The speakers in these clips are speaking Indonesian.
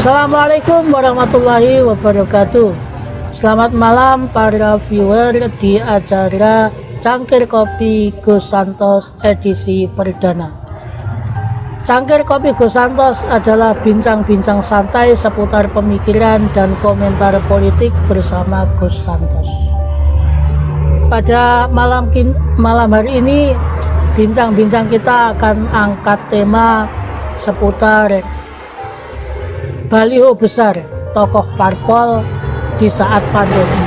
Assalamualaikum warahmatullahi wabarakatuh. Selamat malam para viewer di acara Cangkir Kopi Gus Santos edisi perdana. Cangkir Kopi Gus Santos adalah bincang-bincang santai seputar pemikiran dan komentar politik bersama Gus Santos. Pada malam hari ini, bincang-bincang kita akan angkat tema seputar baliho besar tokoh parpol di saat pandemi.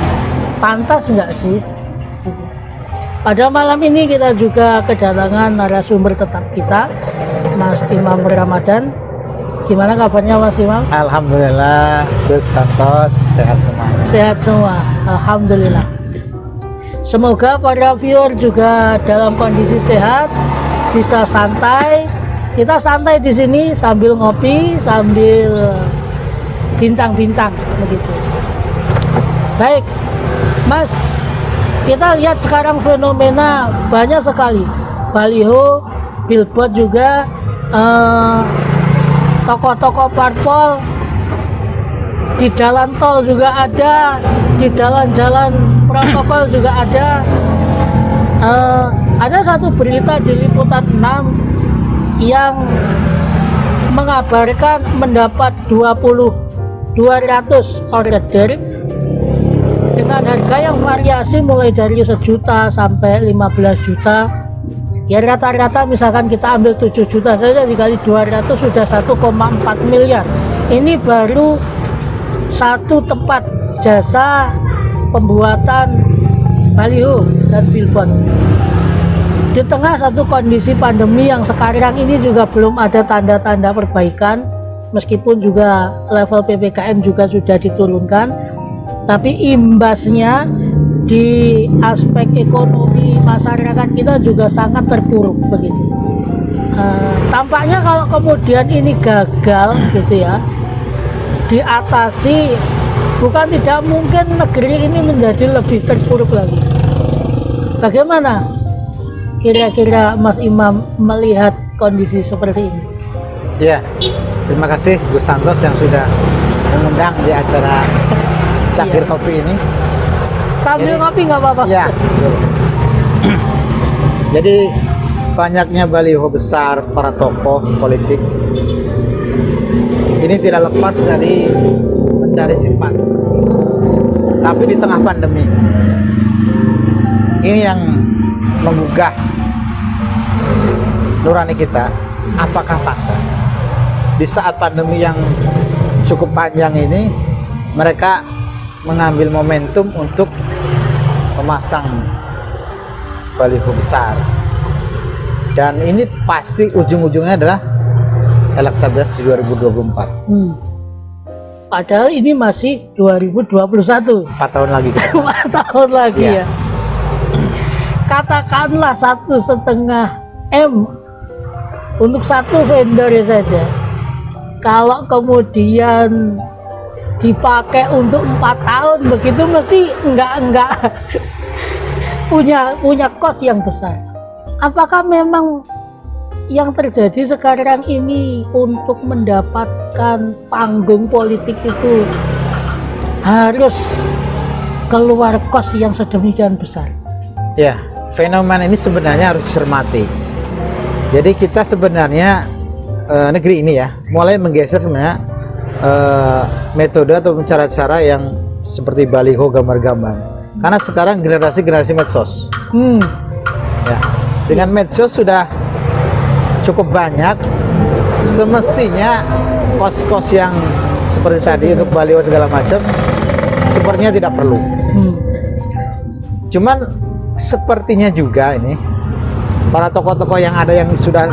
Pantas nggak sih? Pada malam ini kita juga kedatangan narasumber tetap kita, Mas Imam Ramadan. Gimana kabarnya Mas Imam? Alhamdulillah, Gus Santos sehat semua. Sehat semua, alhamdulillah. Semoga para viewer juga dalam kondisi sehat, bisa santai. Kita santai di sini sambil ngopi, sambil bincang-bincang begitu. Baik, Mas, kita lihat sekarang fenomena banyak sekali. Baliho, billboard juga, tokoh-tokoh parpol di jalan tol juga ada, di jalan-jalan protokol juga ada. Ada satu berita di Liputan 6 yang mengabarkan mendapat 200 order dengan harga yang variasi mulai dari 1 juta sampai 15 juta. Ya rata-rata misalkan kita ambil 7 juta saja dikali 200 sudah 1,4 miliar. Ini baru satu tempat jasa pembuatan baliho dan billboard. Di tengah satu kondisi pandemi yang sekarang ini juga belum ada tanda-tanda perbaikan, meskipun juga level PPKM juga sudah diturunkan, tapi imbasnya di aspek ekonomi masyarakat kita juga sangat terpuruk begitu. Tampaknya kalau kemudian ini gagal gitu ya diatasi, bukan tidak mungkin negeri ini menjadi lebih terpuruk lagi. Bagaimana kira-kira Mas Imam melihat kondisi seperti ini? Ya, terima kasih Gus Santos yang sudah mengundang di acara Cangkir Kopi ini. Sambil ngopi nggak apa-apa? Ya, betul. Jadi banyaknya baliho besar para tokoh politik ini tidak lepas dari mencari simpati. Tapi di tengah pandemi ini yang menggugah nurani kita, apakah pantas di saat pandemi yang cukup panjang ini mereka mengambil momentum untuk memasang baliho besar, dan ini pasti ujung-ujungnya adalah elektabilitas di 2024. Padahal ini masih 2021. 4 tahun lagi. 4 tahun lagi ya. Katakanlah 1,5 M untuk satu vendor saja. Kalau kemudian dipakai untuk 4 tahun begitu, mesti enggak punya kos yang besar. Apakah memang yang terjadi sekarang ini untuk mendapatkan panggung politik itu harus keluar kos yang sedemikian besar? Ya, fenomena ini sebenarnya harus dicermati. Jadi kita sebenarnya negeri ini ya mulai menggeser sebenarnya metode atau cara-cara yang seperti baliho, gambar-gambar. Karena sekarang generasi medsos. Ya, dengan medsos sudah cukup banyak. Semestinya kos-kos yang seperti tadi untuk baliho segala macam sepertinya tidak perlu. Cuman sepertinya juga ini para tokoh-tokoh yang ada yang sudah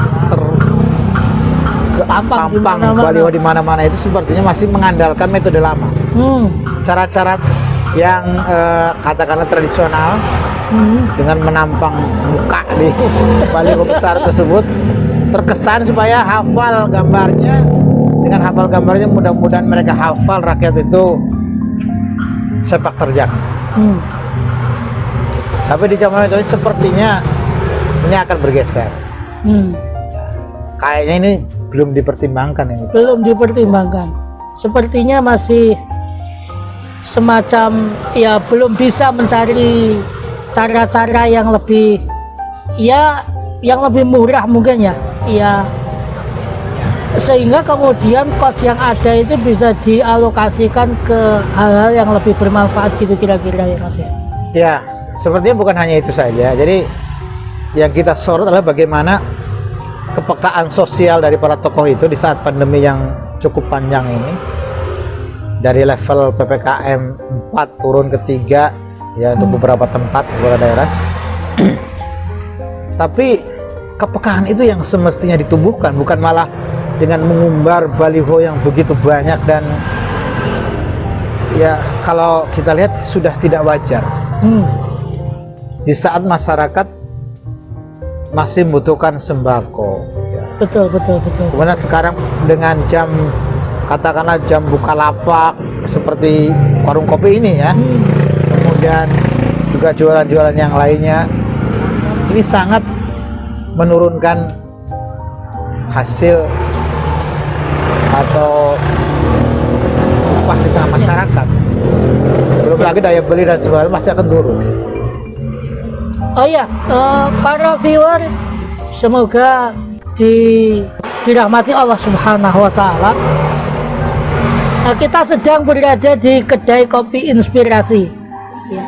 terpampang baliho di mana-mana itu sepertinya masih mengandalkan metode lama. Cara-cara yang katakanlah tradisional, dengan menampang muka di baliho besar tersebut, terkesan supaya hafal gambarnya. Dengan hafal gambarnya mudah-mudahan mereka hafal rakyat itu sepak terjang. Tapi di zaman itu sepertinya ini akan bergeser. Kayaknya ini belum dipertimbangkan ini. Belum dipertimbangkan. sepertinya masih semacam ya belum bisa mencari cara-cara yang lebih ya yang lebih murah mungkin ya sehingga kemudian kos yang ada itu bisa dialokasikan ke hal-hal yang lebih bermanfaat gitu kira-kira ya Mas ya. Ya, sepertinya bukan hanya itu saja. Jadi yang kita sorot adalah bagaimana kepekaan sosial dari para tokoh itu di saat pandemi yang cukup panjang ini, dari level PPKM 4 turun ke 3 ya untuk beberapa tempat, beberapa daerah. Tapi kepekaan itu yang semestinya ditumbuhkan, bukan malah dengan mengumbar baliho yang begitu banyak dan ya kalau kita lihat sudah tidak wajar. Di saat masyarakat masih membutuhkan sembako. Ya. Betul. Kemudian sekarang dengan jam katakanlah jam bukalapak seperti warung kopi ini ya, kemudian juga jualan-jualan yang lainnya, ini sangat menurunkan hasil atau upah di tengah masyarakat. Belum lagi daya beli dan sebagainya masih akan turun. Oh ya, para viewer, semoga dirahmati Allah Subhanahu wa Ta'ala. Kita sedang berada di kedai kopi inspirasi. Ya.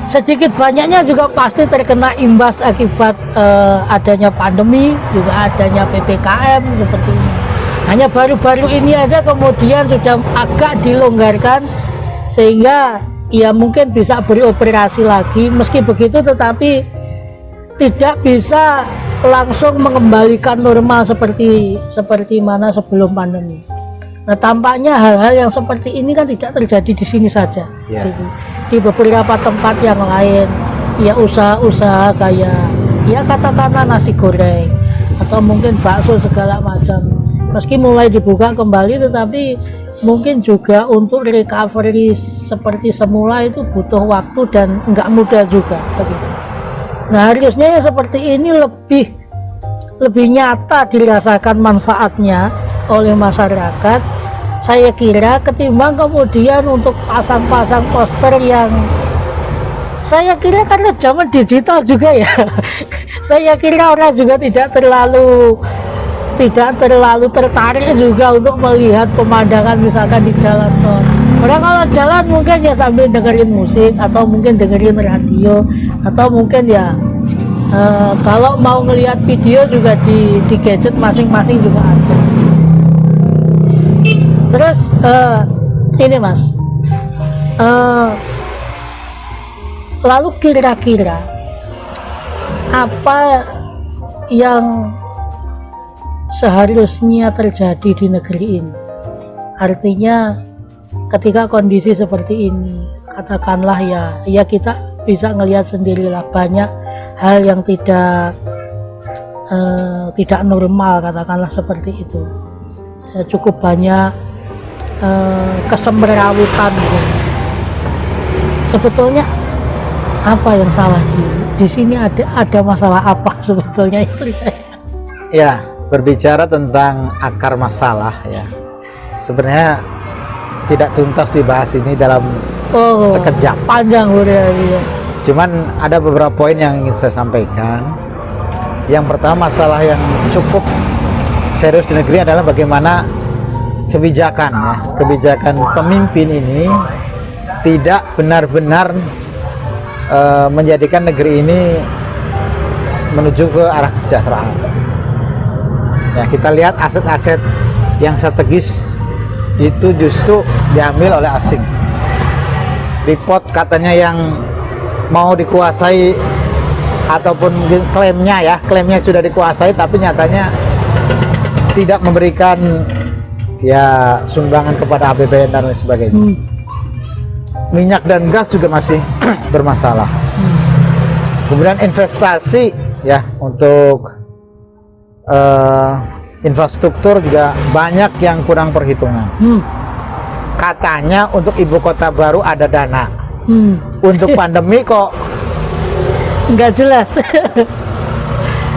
Sedikit banyaknya juga pasti terkena imbas akibat adanya pandemi, juga adanya PPKM seperti ini. Hanya baru-baru ini aja kemudian sudah agak dilonggarkan sehingga ya mungkin bisa beroperasi lagi. Meski begitu tetapi tidak bisa langsung mengembalikan normal seperti mana sebelum pandemi. Nah, tampaknya hal-hal yang seperti ini kan tidak terjadi di sini saja. Yeah. Di beberapa tempat yang lain, ya usaha-usaha kayak ya katakanlah nasi goreng atau mungkin bakso segala macam. Meski mulai dibuka kembali, tetapi mungkin juga untuk recovery seperti semula itu butuh waktu dan nggak mudah juga. Begitu. Nah, harusnya ya seperti ini lebih nyata dirasakan manfaatnya oleh masyarakat. Saya kira ketimbang kemudian untuk pasang-pasang poster yang saya kira karena zaman digital juga ya. Saya kira orang juga tidak terlalu tertarik juga untuk melihat pemandangan misalkan di jalan tol. Orang kalau jalan mungkin ya sambil dengerin musik atau mungkin dengerin radio atau mungkin ya kalau mau ngelihat video juga di gadget masing-masing juga ada. Terus ini Mas, lalu kira-kira apa yang seharusnya terjadi di negeri ini? Artinya ketika kondisi seperti ini, katakanlah ya kita bisa ngelihat sendirilah banyak hal yang tidak normal, katakanlah seperti itu. Cukup banyak kesemrawutan gitu. Sebetulnya apa yang salah di sini, ada masalah apa sebetulnya itu? Ya, berbicara tentang akar masalah ya, sebenarnya tidak tuntas dibahas ini dalam sekejap, panjang udah ya. Cuman ada beberapa poin yang ingin saya sampaikan. Yang pertama, masalah yang cukup serius di negeri adalah bagaimana kebijakan pemimpin ini tidak benar-benar menjadikan negeri ini menuju ke arah kesejahteraan. Ya, kita lihat aset-aset yang strategis itu justru diambil oleh asing. Report katanya yang mau dikuasai ataupun klaimnya sudah dikuasai, tapi nyatanya tidak memberikan ya sumbangan kepada APBN dan lain sebagainya. Minyak dan gas juga masih bermasalah. Kemudian investasi ya untuk infrastruktur juga banyak yang kurang perhitungan. Katanya untuk ibu kota baru ada dana. Untuk pandemi kok nggak jelas.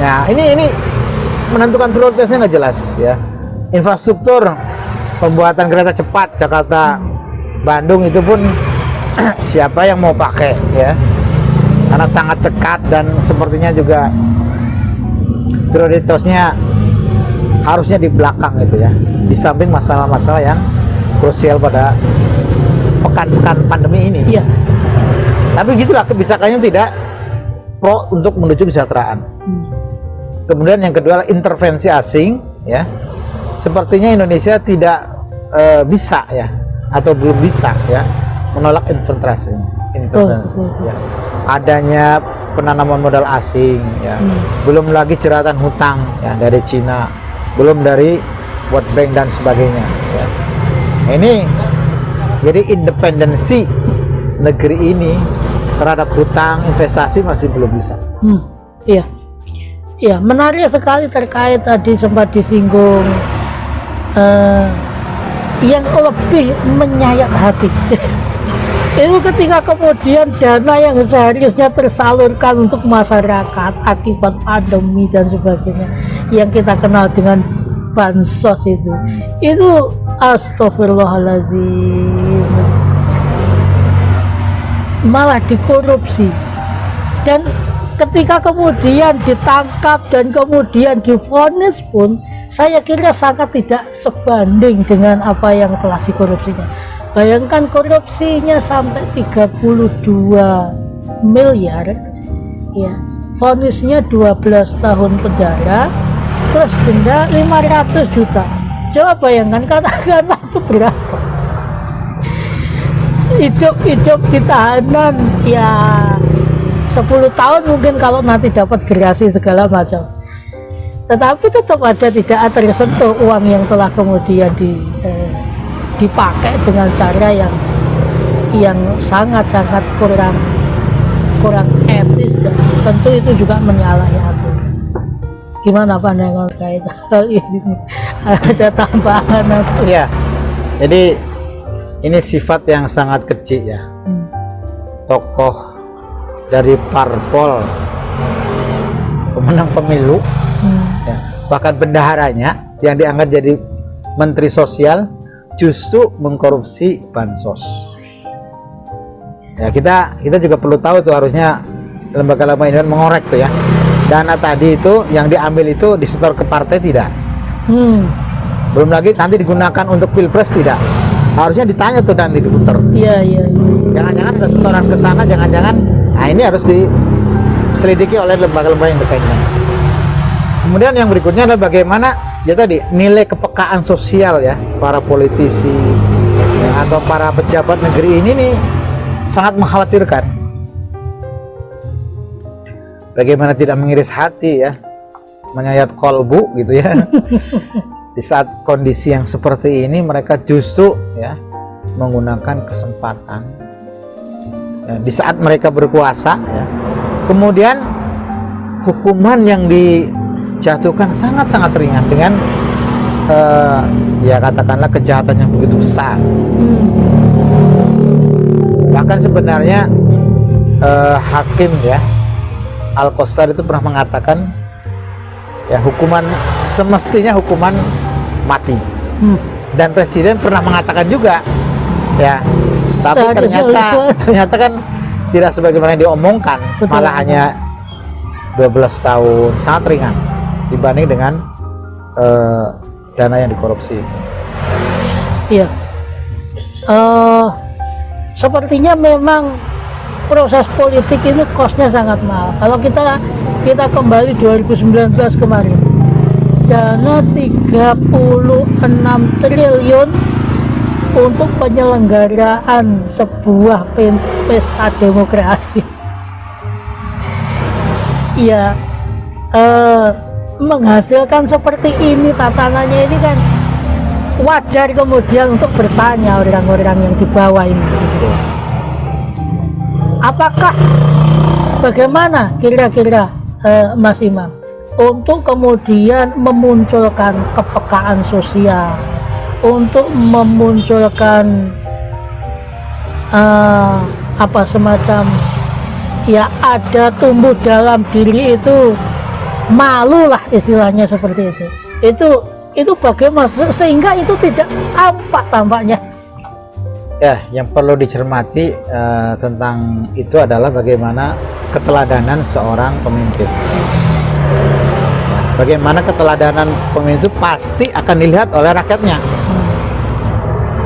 Nah, ini menentukan prioritasnya nggak jelas ya. Infrastruktur pembuatan kereta cepat Jakarta Bandung itu pun siapa yang mau pakai ya, karena sangat dekat dan sepertinya juga prioritasnya harusnya di belakang gitu ya, di samping masalah-masalah yang krusial pada pekan-pekan pandemi ini. Iya. Tapi gitulah kebijakannya tidak pro untuk menuju kesejahteraan. Kemudian yang kedua adalah intervensi asing ya. Sepertinya Indonesia tidak bisa ya, atau belum bisa ya, menolak intervensi ya. Adanya penanaman modal asing ya. Belum lagi jeratan hutang ya dari Cina, belum dari World Bank dan sebagainya ya. Ini jadi independensi negeri ini terhadap hutang investasi masih belum bisa. Iya. Iya, menarik sekali terkait tadi sempat disinggung yang lebih menyayat hati. Itu ketika kemudian dana yang seharusnya tersalurkan untuk masyarakat akibat pandemi dan sebagainya, yang kita kenal dengan bansos itu astagfirullahaladzim, malah dikorupsi. Dan ketika kemudian ditangkap dan kemudian divonis pun, saya kira sangat tidak sebanding dengan apa yang telah dikorupsinya. Bayangkan korupsinya sampai 32 miliar ya, vonisnya 12 tahun penjara plus denda 500 juta. Coba bayangkan, katakanlah itu berapa? Hidup di tahanan ya 10 tahun mungkin kalau nanti dapat gerasi segala macam. Tetapi tetap aja tidak tersentuh uang yang telah kemudian dipakai dengan cara yang sangat-sangat kurang etis, dan tentu itu juga menyalahi aturan. Gimana pandangan terkait hal ini? Ada tambahan atau? Iya. Jadi ini sifat yang sangat kecil ya. Tokoh dari parpol pemenang pemilu ya, bahkan bendaharanya yang diangkat jadi menteri sosial justru mengkorupsi bansos. Ya, kita juga perlu tahu tuh, harusnya lembaga-lembaga ini mengorek tuh ya, dana tadi itu yang diambil itu disetor ke partai tidak, belum lagi nanti digunakan untuk pilpres tidak, harusnya ditanya tuh nanti diputar. Iya. Jangan-jangan ada setoran ke sana, jangan-jangan. Nah, ini harus diselidiki oleh lembaga-lembaga independen. Kemudian yang berikutnya adalah bagaimana ya tadi nilai kepekaan sosial ya para politisi ya, atau para pejabat negeri ini nih sangat mengkhawatirkan. Bagaimana tidak mengiris hati ya, menyayat kolbu gitu ya. Di saat kondisi yang seperti ini mereka justru ya menggunakan kesempatan ya, di saat mereka berkuasa ya. Kemudian hukuman yang dijatuhkan sangat-sangat ringan dengan ya katakanlah kejahatan yang begitu besar. Bahkan sebenarnya hakim ya Al-Qasar itu pernah mengatakan ya hukuman semestinya hukuman mati. Dan presiden pernah mengatakan juga ya, tapi ternyata kan tidak sebagaimana yang diomongkan. Betul. Malah hanya 12 tahun, sangat ringan dibanding dengan dana yang dikorupsi. Iya. Sepertinya memang proses politik ini kosnya sangat mahal. Kalau kita kembali 2019 kemarin, dana 36 triliun untuk penyelenggaraan sebuah pesta demokrasi. Ya, menghasilkan seperti ini tatanannya ini kan wajar kemudian untuk bertanya orang-orang yang di bawah ini. Apakah bagaimana kira-kira Mas Imam untuk kemudian memunculkan kepekaan sosial, untuk memunculkan apa semacam ya ada tumbuh dalam diri itu malu lah istilahnya seperti itu itu bagaimana sehingga itu tidak tampak tampaknya. Ya, yang perlu dicermati tentang itu adalah bagaimana keteladanan seorang pemimpin. Bagaimana keteladanan pemimpin itu pasti akan dilihat oleh rakyatnya.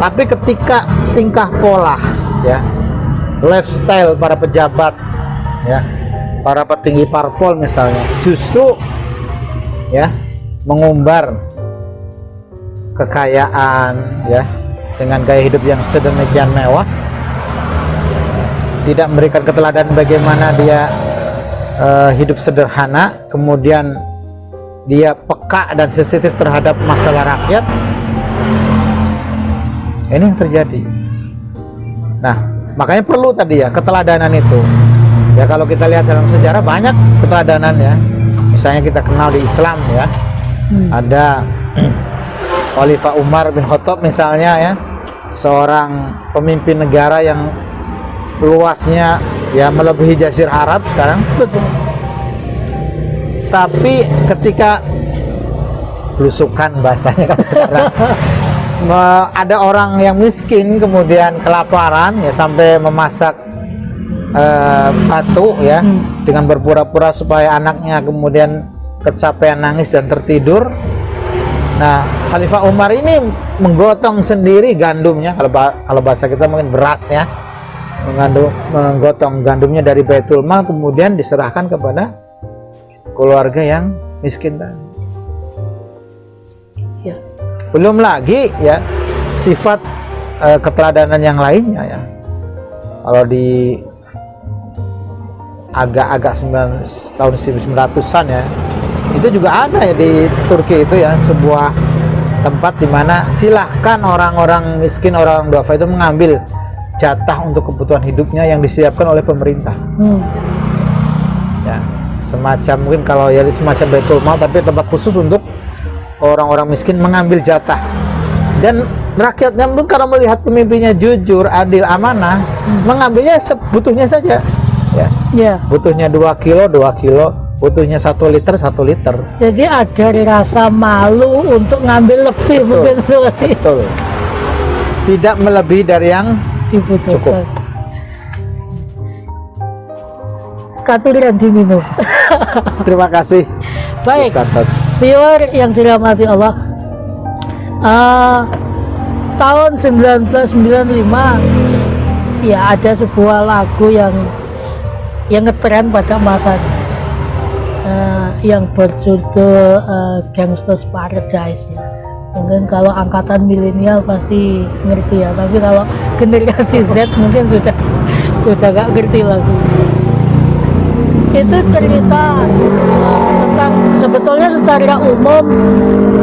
Tapi ketika tingkah pola, ya, lifestyle para pejabat, ya, para petinggi parpol misalnya, justru ya mengumbar kekayaan, ya, dengan gaya hidup yang sedemikian mewah, tidak memberikan keteladanan bagaimana dia hidup sederhana, kemudian dia peka dan sensitif terhadap masalah rakyat. Ini yang terjadi. Nah, makanya perlu tadi ya keteladanan itu. Ya, kalau kita lihat dalam sejarah banyak keteladanan ya. Misalnya kita kenal di Islam ya, ada Khalifah Umar bin Khattab misalnya ya, seorang pemimpin negara yang luasnya ya melebihi Jazirah Arab sekarang. Betul. Tapi ketika belusukan bahasanya kan sekarang, ada orang yang miskin kemudian kelaparan ya sampai memasak batu ya dengan berpura-pura supaya anaknya kemudian kecapean nangis dan tertidur. Nah, Khalifah Umar ini menggotong sendiri gandumnya, kalau bahasa kita mungkin beras ya, menggotong gandumnya dari Baitul Mal kemudian diserahkan kepada keluarga yang miskin tadi. Ya. Belum lagi ya sifat keteladanan yang lainnya ya. Kalau di agak-agak tahun 1900-an ya, itu juga ada ya di Turki itu ya, sebuah tempat di mana silahkan orang-orang miskin, orang duafa itu mengambil jatah untuk kebutuhan hidupnya yang disiapkan oleh pemerintah. Ya, semacam mungkin kalau ya semacam Baitul Mal tapi tempat khusus untuk orang-orang miskin mengambil jatah. Dan rakyatnya pun kalau melihat pemimpinnya jujur, adil, amanah, mengambilnya sebutuhnya saja. Ya. Butuhnya 2 kilo, 2 kilo, butuhnya 1 liter, 1 liter. Jadi ada rasa malu untuk ngambil lebih. Betul. Mungkin seperti itu. Betul. Tidak melebihi dari yang Dibutuhkan. cukup. Katuran diminum. Terima kasih. Baik, Atas. viewer yang dirahmati Allah, tahun 1995 ya ada sebuah lagu yang ngetren pada masa yang berjudul Gangsta's Paradise ya. Mungkin kalau angkatan milenial pasti ngerti ya, tapi kalau generasi Z mungkin sudah gak ngerti lagu. Itu cerita tentang, sebetulnya secara umum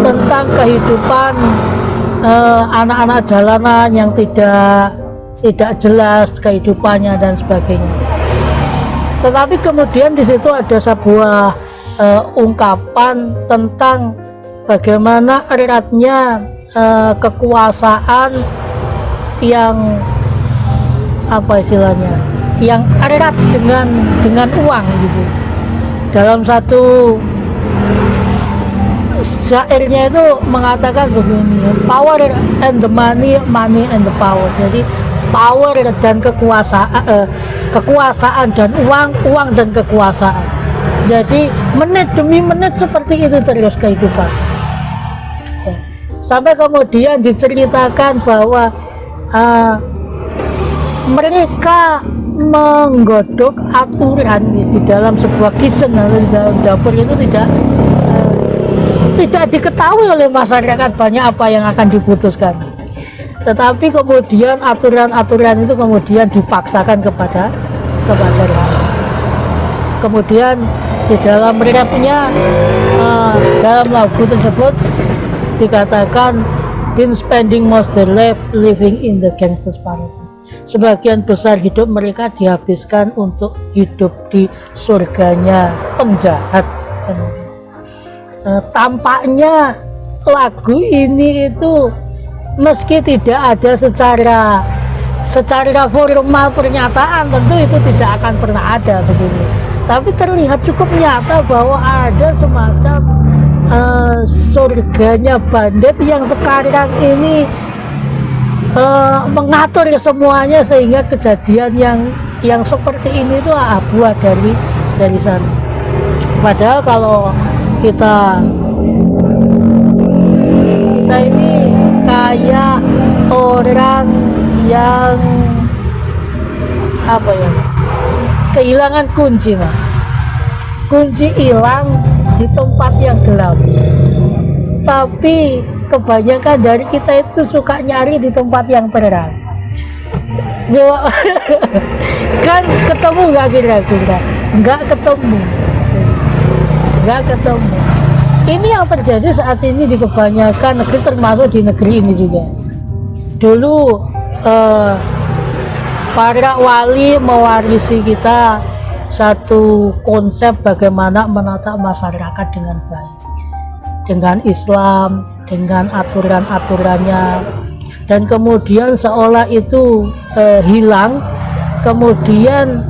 tentang kehidupan anak-anak jalanan yang tidak jelas kehidupannya dan sebagainya. Tetapi kemudian di situ ada sebuah ungkapan tentang bagaimana eratnya kekuasaan yang apa istilahnya, yang erat dengan uang gitu. Dalam satu syairnya itu mengatakan begini, power and the money, money and the power. Jadi power dan kekuasaan dan uang dan kekuasaan. Jadi menit demi menit seperti itu terus kehidupan. Sampai kemudian diceritakan bahwa mereka menggodok aturan di dalam sebuah kitchen atau di dalam dapur itu tidak diketahui oleh masyarakat banyak apa yang akan diputuskan. Tetapi kemudian aturan-aturan itu kemudian dipaksakan kepada rakyat. Kemudian di dalam rapnya dalam lagu tersebut dikatakan been spending most their life living in the gangster's paradise. Sebagian besar hidup mereka dihabiskan untuk hidup di surganya penjahat. Tampaknya lagu ini itu meski tidak ada secara formal pernyataan, tentu itu tidak akan pernah ada begini. Tapi terlihat cukup nyata bahwa ada semacam surganya bandit yang sekarang ini mengatur semuanya, sehingga kejadian yang seperti ini itu buah dari sana. Padahal kalau kita ini kayak orang yang apa ya, kehilangan kunci, Mas. Kunci hilang di tempat yang gelap, tapi kebanyakan dari kita itu suka nyari di tempat yang terang. Kan ketemu nggak kira-kira? Nggak ketemu. Ini yang terjadi saat ini di kebanyakan negeri, termasuk di negeri ini juga. Dulu para wali mewarisi kita satu konsep bagaimana menata masyarakat dengan baik, dengan Islam, dengan aturan-aturannya, dan kemudian seolah itu hilang, kemudian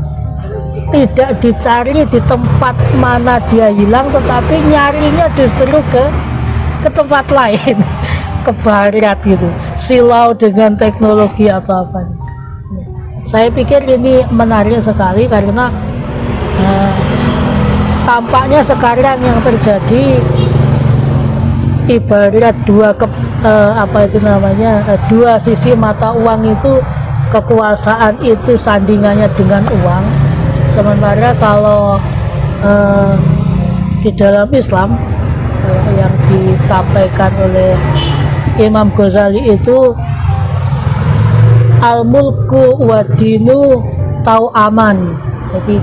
tidak dicari di tempat mana dia hilang, tetapi nyarinya justru ke tempat lain, ke barat gitu, silau dengan teknologi atau apa. Saya pikir ini menarik sekali karena tampaknya sekarang yang terjadi ibarat dua sisi mata uang itu, kekuasaan itu sandingannya dengan uang. Sementara kalau di dalam Islam yang disampaikan oleh Imam Ghazali itu al-mulku wa dinu tau aman. Jadi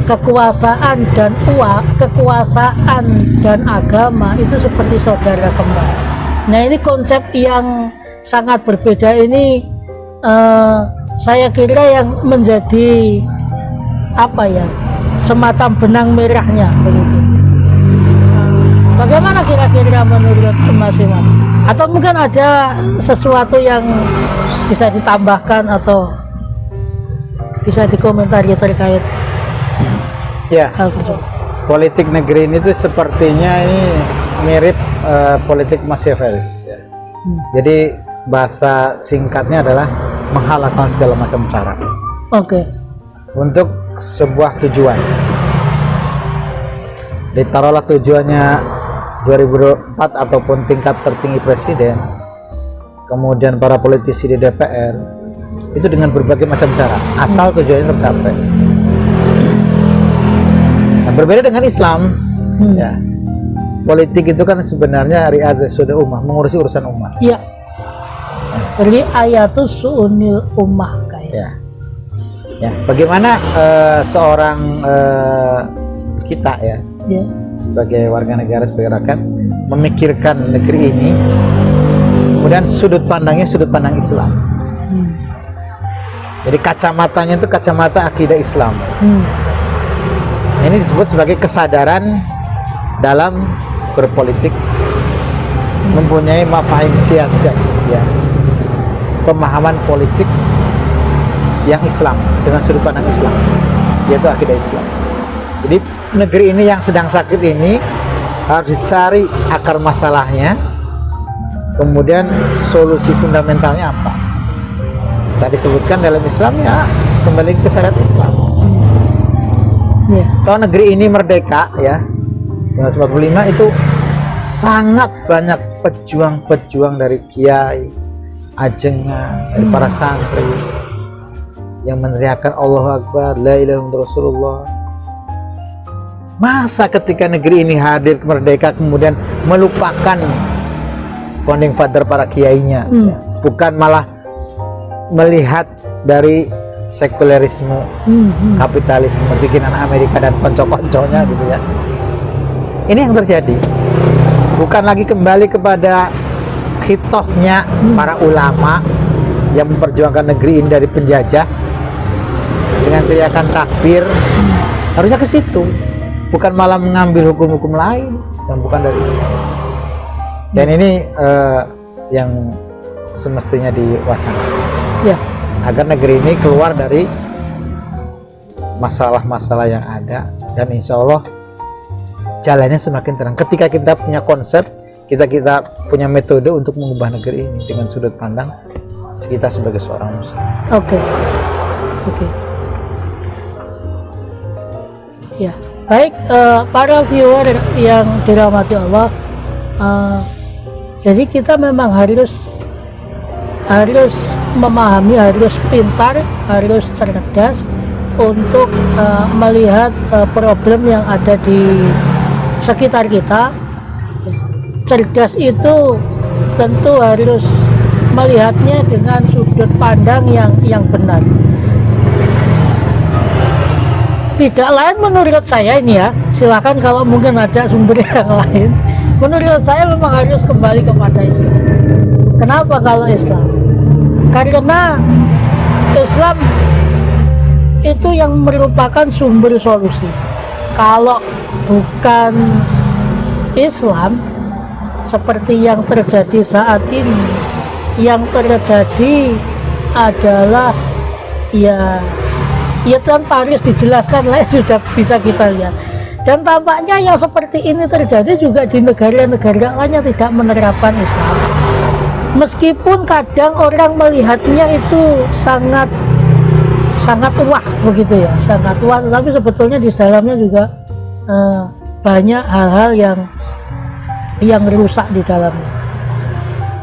kekuasaan dan uang, kekuasaan dan agama itu seperti saudara kembar. Nah, ini konsep yang sangat berbeda ini, saya kira yang menjadi apa ya, semacam benang merahnya begitu. Bagaimana kira-kira menurut Mas Imam? Atau mungkin ada sesuatu yang bisa ditambahkan atau bisa dikomentari terkait Ya, hal tersebut? politik negeri ini tuh sepertinya ini mirip politik Machiavellis. Ya. Jadi bahasa singkatnya adalah menghalalkan segala macam cara Oke. untuk sebuah tujuan. Ditaruhlah tujuannya 2024 ataupun tingkat tertinggi presiden, kemudian para politisi di DPR, itu dengan berbagai macam cara, asal tujuannya tercapai. Nah, berbeda dengan Islam, ya, politik itu kan sebenarnya ri'adah sudah ummah, mengurusi urusan umat. Iya. Jadi ayatus su'unil ummah guys. Ya, ya. Bagaimana seorang kita ya, sebagai warga negara, sebagai rakyat, memikirkan negeri ini, kemudian sudut pandangnya sudut pandang Islam. Jadi kacamatanya itu kacamata akidah Islam. Ini disebut sebagai kesadaran dalam berpolitik, mempunyai mafahim siasat, ya, pemahaman politik yang Islam dengan sudut pandang Islam, yaitu akidah Islam. Jadi negeri ini yang sedang sakit ini harus dicari akar masalahnya, kemudian solusi fundamentalnya apa. Tadi sebutkan dalam Islam, ya, kembali ke syariat Islam. Kalau negeri ini merdeka ya 1945, itu sangat banyak pejuang-pejuang dari kiai, ajengan, dari para santri yang meneriakkan Allahu Akbar, la ilaha illallah Rasulullah. Masa ketika negeri ini hadir merdeka kemudian melupakan founding father para kiainya, ya? Bukan malah melihat dari sekulerisme, kapitalisme, bikinan Amerika dan konco-konconya gitu ya. Ini yang terjadi. Bukan lagi kembali kepada khitohnya para ulama yang memperjuangkan negeri ini dari penjajah dengan teriakan takbir. Harusnya ke situ. Bukan malah mengambil hukum-hukum lain yang bukan dari Islam. Dan ini yang semestinya diwacanakan. Ya. Agar negeri ini keluar dari masalah-masalah yang ada, dan insya Allah jalannya semakin terang. Ketika kita punya konsep, kita punya metode untuk mengubah negeri ini dengan sudut pandang kita sebagai seorang muslim. Oke. Ya, baik, para viewer yang dirahmati Allah, jadi kita memang harus memahami, harus pintar, harus cerdas untuk melihat problem yang ada di sekitar kita. Cerdas itu tentu harus melihatnya dengan sudut pandang yang benar. Tidak lain menurut saya ini ya, silakan kalau mungkin ada sumber yang lain. Menurut saya memang harus kembali kepada Islam. Kenapa kalau Islam? Karena Islam itu yang merupakan sumber solusi. Kalau bukan Islam, seperti yang terjadi saat ini, yang terjadi adalah ya tanpa harus dijelaskan lah, sudah bisa kita lihat. Dan tampaknya yang seperti ini terjadi juga di negara-negara lainnya tidak menerapkan Islam. Meskipun kadang orang melihatnya itu sangat wah begitu ya, sangat wah, tapi sebetulnya di dalamnya juga banyak hal-hal yang rusak di dalamnya.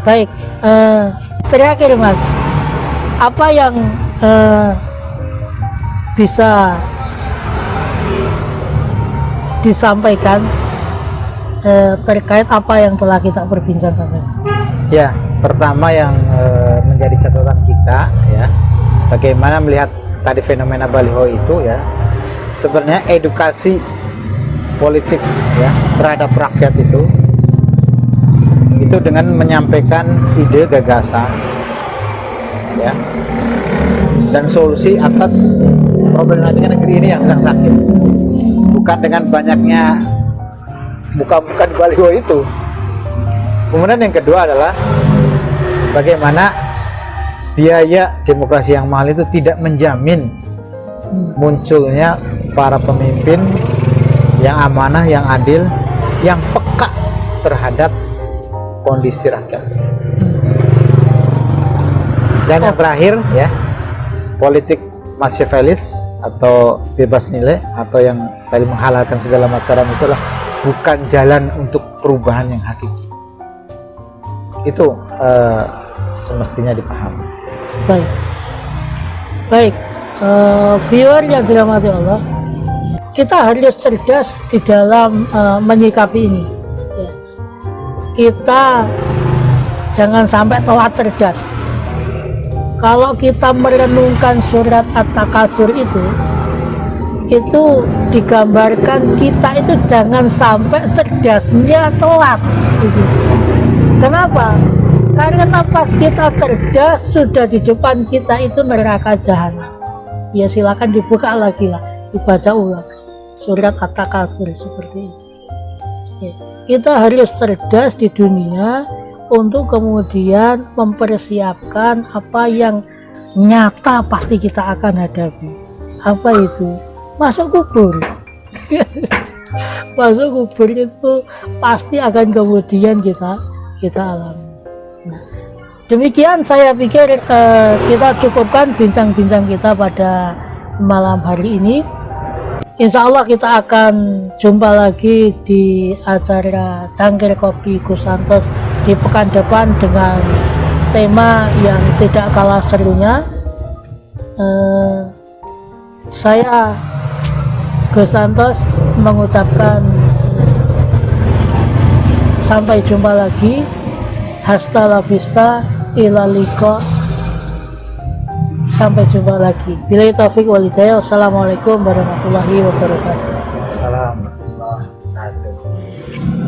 Baik, terakhir Mas, apa yang bisa disampaikan terkait apa yang telah kita perbincangkan? Ya, pertama yang menjadi catatan kita ya, bagaimana melihat tadi fenomena baliho itu ya, sebenarnya edukasi politik ya terhadap rakyat itu dengan menyampaikan ide, gagasan ya, dan solusi atas problematika negeri ini yang sedang sakit, bukan dengan banyaknya bukan baliho itu. Kemudian yang kedua adalah bagaimana biaya demokrasi yang mahal itu tidak menjamin munculnya para pemimpin yang amanah, yang adil, yang peka terhadap kondisi rakyat. Dan yang terakhir ya, politik Machiavellis atau bebas nilai atau yang tadi menghalalkan segala macam itulah bukan jalan untuk perubahan yang hakiki. Itu semestinya dipahami. Baik, viewer yang dirahmati Allah, kita harus cerdas di dalam menyikapi ini. Ya. Kita jangan sampai telat cerdas. Kalau kita merenungkan surat At-Takasur itu digambarkan kita itu jangan sampai cerdasnya telat. Gitu. Kenapa? Karena pas kita cerdas, sudah di depan kita itu neraka jahanam. Ya silakan dibuka lagi lah, dibaca ulang surat At-Takasur seperti itu. Ya, kita harus cerdas di dunia untuk kemudian mempersiapkan apa yang nyata pasti kita akan hadapi. Apa itu? Masuk kubur. Masuk kubur itu pasti akan kemudian kita alami. Nah, demikian saya pikir kita cukupkan bincang-bincang kita pada malam hari ini. Insya Allah kita akan jumpa lagi di acara Cangkir Kopi Gus Santos di pekan depan dengan tema yang tidak kalah serunya. Saya Gus Santos mengucapkan sampai jumpa lagi. Hasta la vista, ila liqa. Sampai jumpa lagi. Billahi taufiq wal hidayah. Wassalamualaikum warahmatullahi wabarakatuh. Assalamualaikum warahmatullahi wabarakatuh.